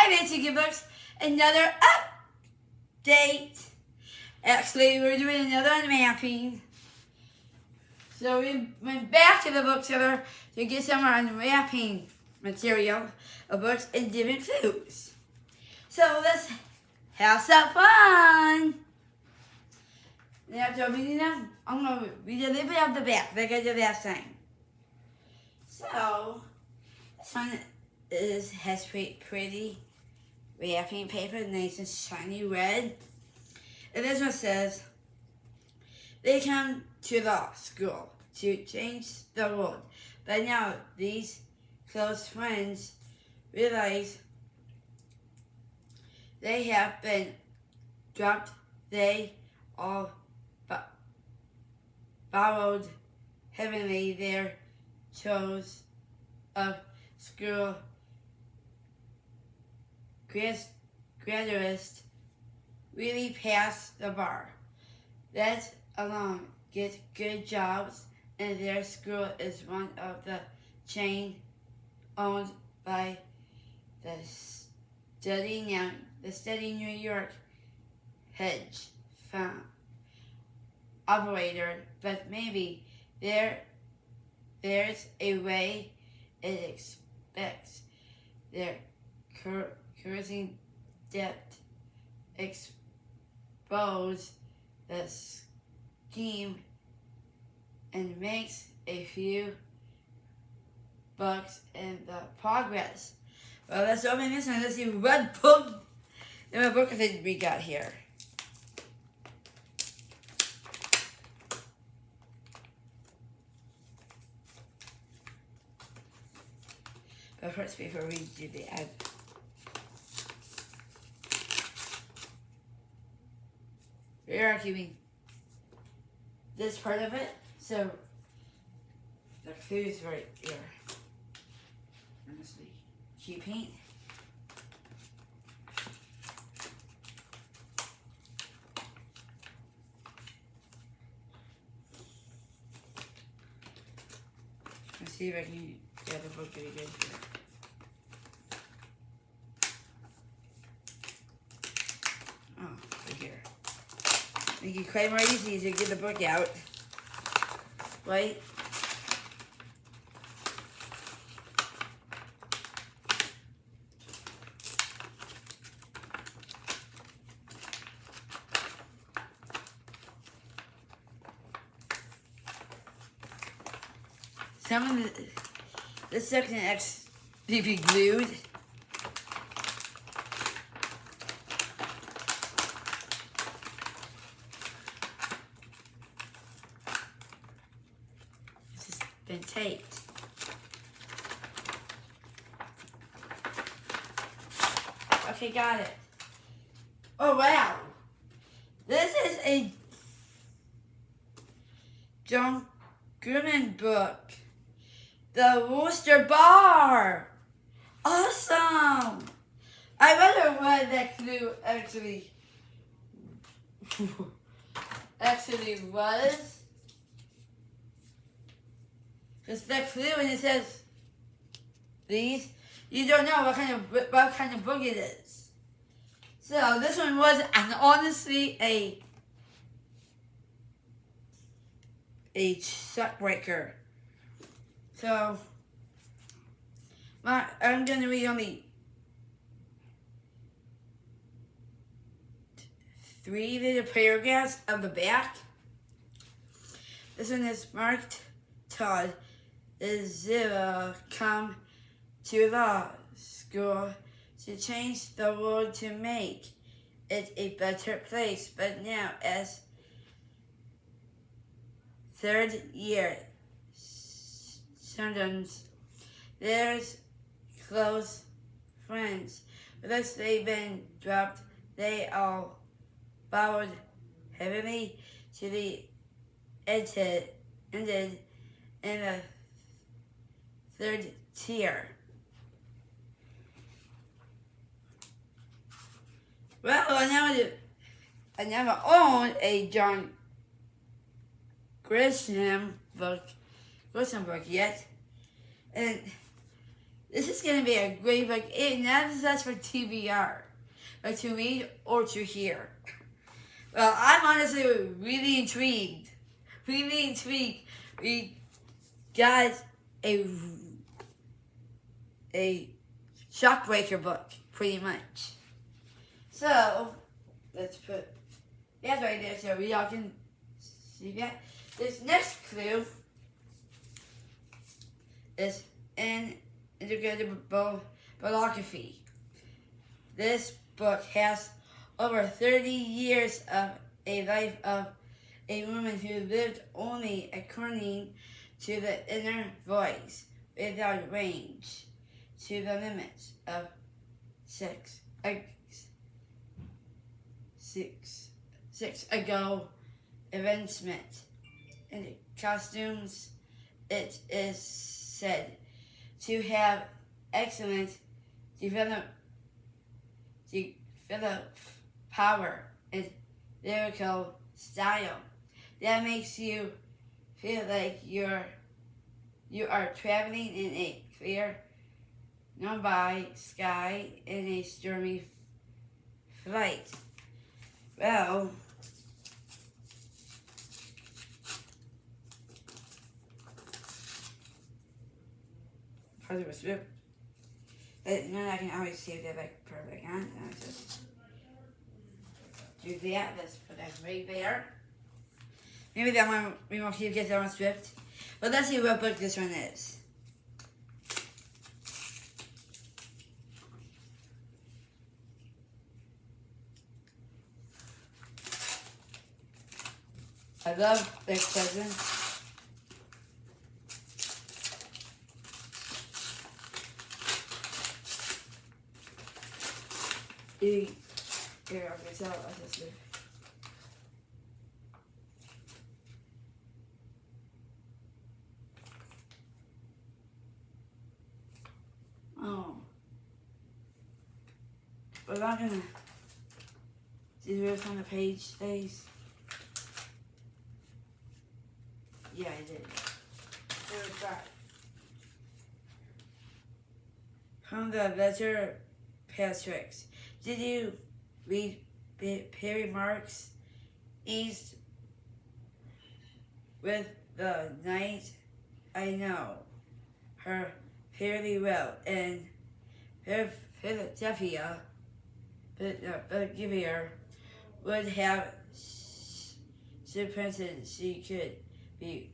Hi, Fancy Books. Another update. Actually, we're doing another unwrapping. So we went back to the bookseller to get some unwrapping material of books and different foods. So let's have some fun. Now, so I'm going to read a little bit of the back, like I did last time. So, this one has pretty wrapping paper, nice and shiny red. And this one says, they come to the school to change the world. But now these close friends realize they have been dropped. They all borrowed heavenly their chose of school graduates really pass the bar. Let alone get good jobs, and their school is one of the chain owned by the steady New York hedge fund operator. But maybe there's a way it expects their cruising debt expose the scheme and makes a few bucks in the progress. Well, let's open this one. Let's see what book we got here. But first, before we do the ad, we are keeping this part of it, so the clue's right here. Honestly, cheap paint. Let's see if I can get the book really good here. Oh, right here. Make it quite more easy to get the book out, right? Some of this section has to be glued. This has been taped. Okay, got it. Oh, wow. This is a John Grumman book. The Rooster Bar. Awesome. I wonder what that clue actually was. Because that clue, when it says these, you don't know what kind of book it is. So this one was honestly a shock breaker. So I'm going to read only 3 little paragraphs of the back. This one is marked Todd is 0 come to the school to change the world, to make it a better place. But now, as 3rd year students, there's close friends. Because they've been dropped, they all borrowed heavily to the ended in the 3rd tier. Well, I never owned a John Grisham book yet, and This is going to be a great book, not just for TBR, but to read or to hear. Well, I'm honestly really intrigued. Really intrigued. We got a shockbreaker book, pretty much. So, let's put that right there so we all can see that. This next clue is an integrated biography. This book has over 30 years of a life of a woman who lived only according to the inner voice, without range, to the limits of six ago advancement in costumes. It is said to have excellent develop power and lyrical style that makes you feel like you are traveling in a clear, nearby sky in a stormy flight. Well, part of a strip. But then I can always save that back perfect, huh? And I just do that. Let's put that right there. Maybe that one we won't keep get that one stripped. But let's see what book this one is. I love Big Cousin. Here, I'll get out. I'll just do. Oh. But I'm gonna see what's on the page stays. Yeah, I did. There's that. From the letter Patrick's. Did you read Perry Marks East with the night? I know her fairly well, and her Philadelphia would have surprised she could be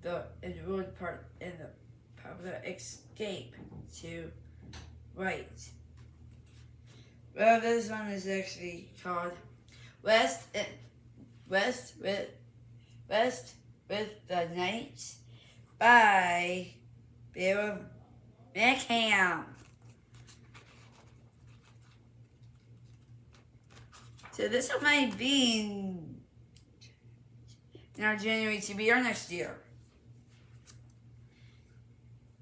the enrolled part in the popular escape to write. Well, this one is actually called West with the Night by Bill McCann. So this one might be in our January TBR next year.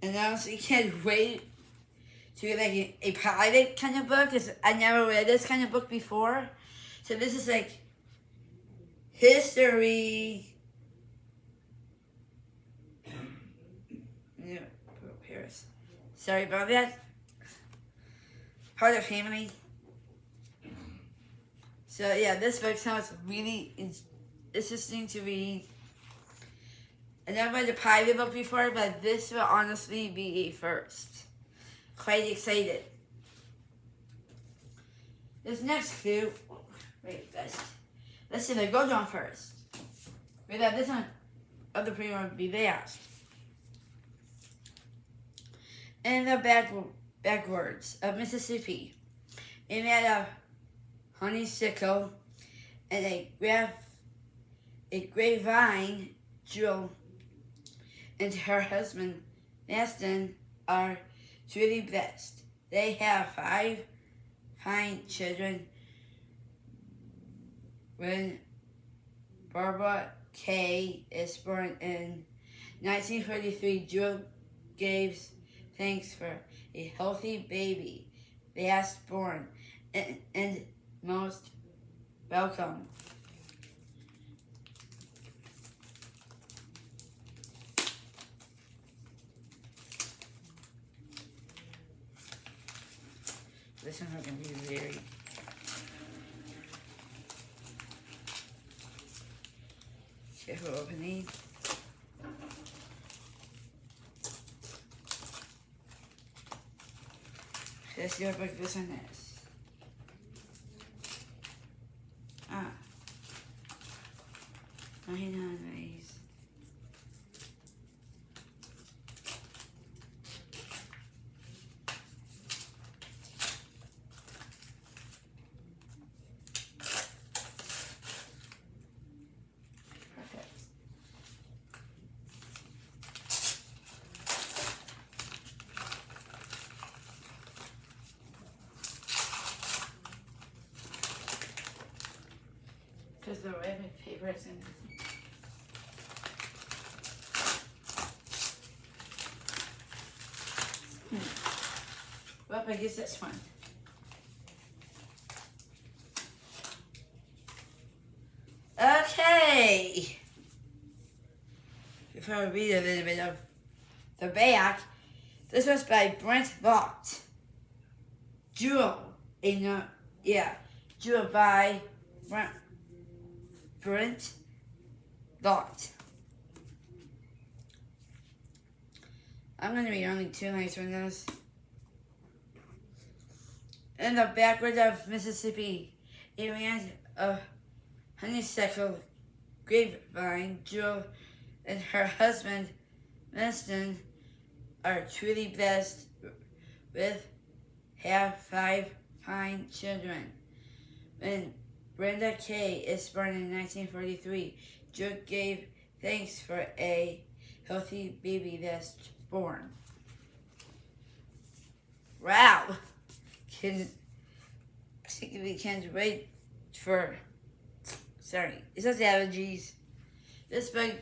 And I honestly can't wait to get like a pilot kind of book, because I never read this kind of book before. So this is like history. Paris. Sorry about that. Part of family. So yeah, this book sounds really interesting to read. I never read a pilot book before, but this will honestly be a first. Quite excited. This next clue, wait, let's see the gold one first. Without this one, other pretty one would be last. In the backwards of Mississippi, a man of honeysuckle and a grapevine drill and her husband Maston are truly blessed. They have 5 fine children. When Barbara Kay is born in 1943, Jill gave thanks for a healthy baby, last born, and most welcome. this one's going to be very... Careful opening. Let's see how big this one is. Ah. 99 ways. Because the wrapping paper is in it. Well, I guess this one. Okay. Before I read a little bit of the back, this was by Brent Lott. Jewel. Jewel by Brent Lott. I'm going to read only 2 lines from this. In the backwoods of Mississippi, a land of honeysuckle grapevine, Jewel and her husband, Winston, are truly blessed with have 5 fine children. When Brenda Kay is born in 1943, Jewel gave thanks for a healthy baby that's born. Wow! I think we can't wait for... Sorry, it says allergies. This book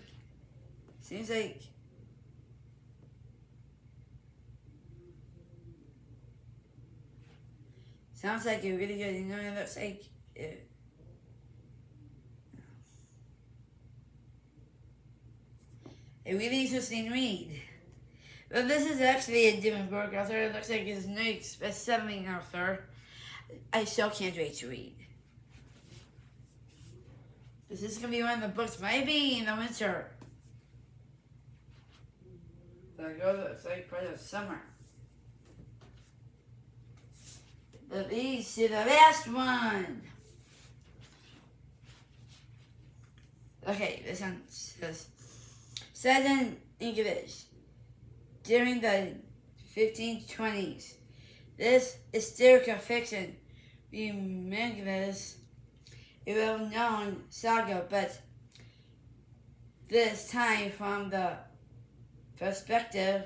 seems like... Sounds like a really good, it looks like... It really interesting read. But this is actually a different book author. It looks like it's Nick's best-selling author. I still can't wait to read. This is going to be one of the books maybe in the winter. Like, oh, it's like part of summer. But leads to the last one. Okay, this one says, said in English, during the 1520s, this hysterical fiction remains a well-known saga, but this time from the perspective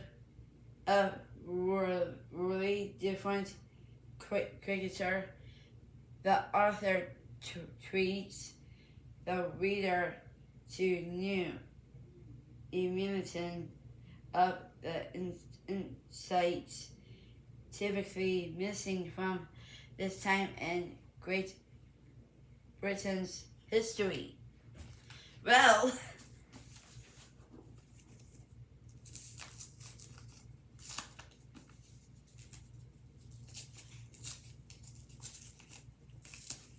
of really different cricketer. The author treats the reader to new immunity of the insights typically missing from this time in Great Britain's history. Well,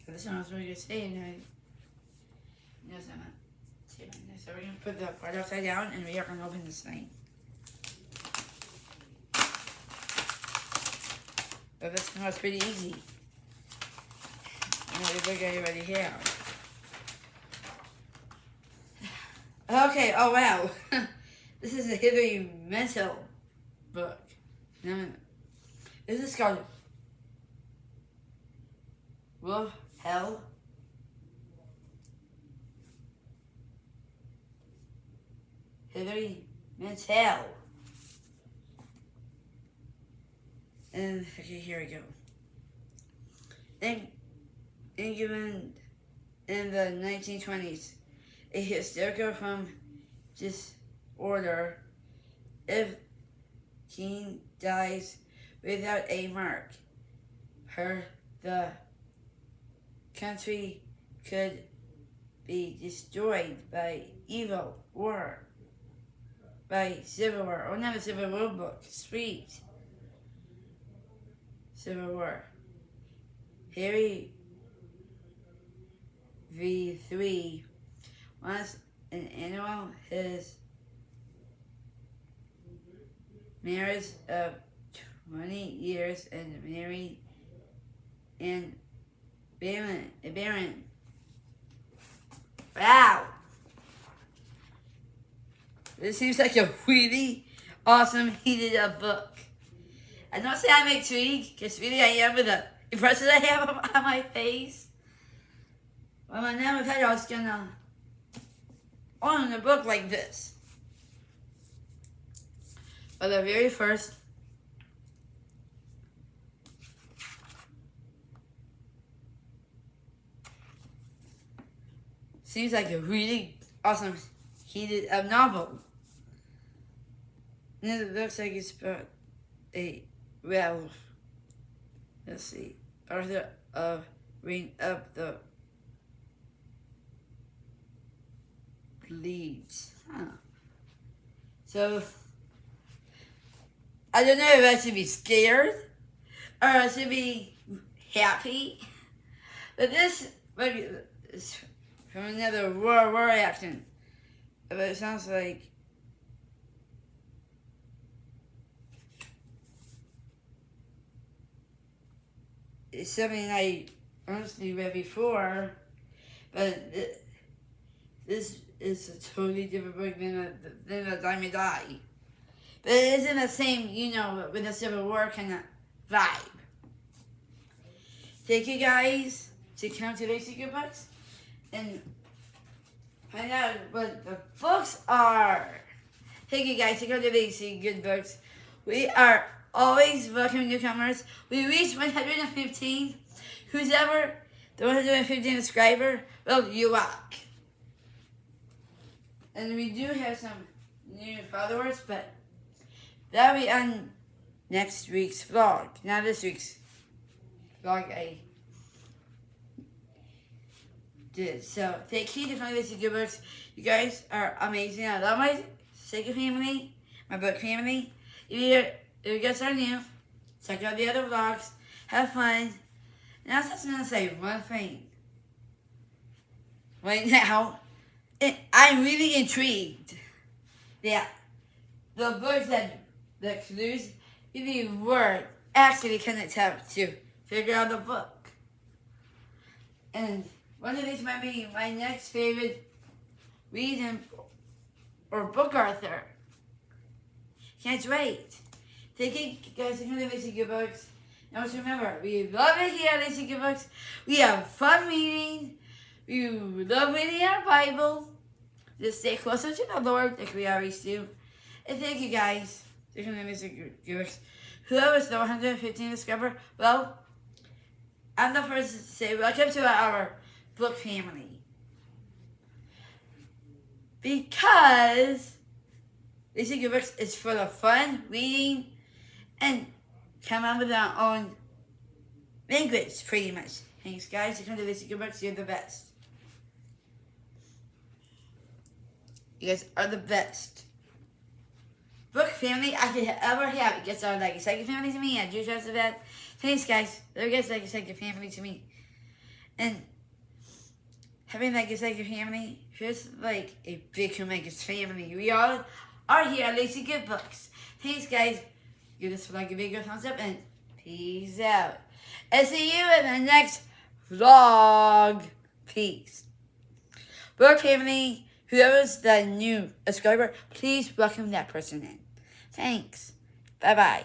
this one was really good to say, and I so we're going to put the part upside down and we are going to open this thing. But this one was pretty easy. And the book I already have. Okay, oh wow. This is a Hillary Mantel book. No. This is called Wolf Hell. Hillary Mantel. And okay, here we go. England in the 1920s, a hysterical from disorder. If King dies without a mark, the country could be destroyed by evil war. By Civil War, not a Civil War book, Street. Civil War. Harry V3 was an annual his marriage of 20 years and married and Baron. Wow! This seems like a really awesome, heated up book. I don't say I'm intrigued, because really I am with the impressions I have on my face. Well, I never thought I was gonna own a book like this. But the very first seems like a really awesome heated up novel. And it looks like it's about let's see, Arthur of Ring Up the Leads. Huh. So, I don't know if I should be scared or I should be happy. But this book is from another war action. But it sounds like it's something I honestly read before, but this is a totally different book than a Diamond Eye. But it isn't the same, with the Civil War kind of vibe. Thank you guys to come to Lazy Good Books and find out what the books are. Thank you guys to come to Lazy Good Books. We are always welcoming newcomers. We reached 115. Who's ever the 115 subscriber? Well, you rock. And we do have some new followers, but that'll be on next week's vlog. Not this week's vlog I did. So thank you to find this good books. You guys are amazing. I love my second family, my book family. If you guys are new, check out the other vlogs. Have fun. And I was just gonna say one thing. Right now, I'm really intrigued that the books that the clues really were actually connect up to figure out the book. And one of these might be my next favorite reading or book author. Can't wait. Thank you guys for coming to Lazy Good Books. Now just remember, we love it here at Lazy Good Books. We have fun reading. We love reading our Bible. Just stay closer to the Lord like we always do. And thank you guys for coming to Lazy Good Books. Whoever's the 115 subscriber, well, I'm the first to say welcome to our book family. Because Lazy Good Books is full of fun, reading, and come up with our own language, pretty much. Thanks, guys. You come to Lazy Good Books, you're the best. You guys are the best book family I could ever have. You guys are like a second family to me. I do trust that. Thanks, guys. You guys like a second family to me. And having like a second family feels like a big humongous family. We all are here at Lazy Good Books. Thanks, guys. Give this vlog a big thumbs up and peace out. And see you in the next vlog. Peace. Book family, whoever's the new subscriber, please welcome that person in. Thanks. Bye-bye.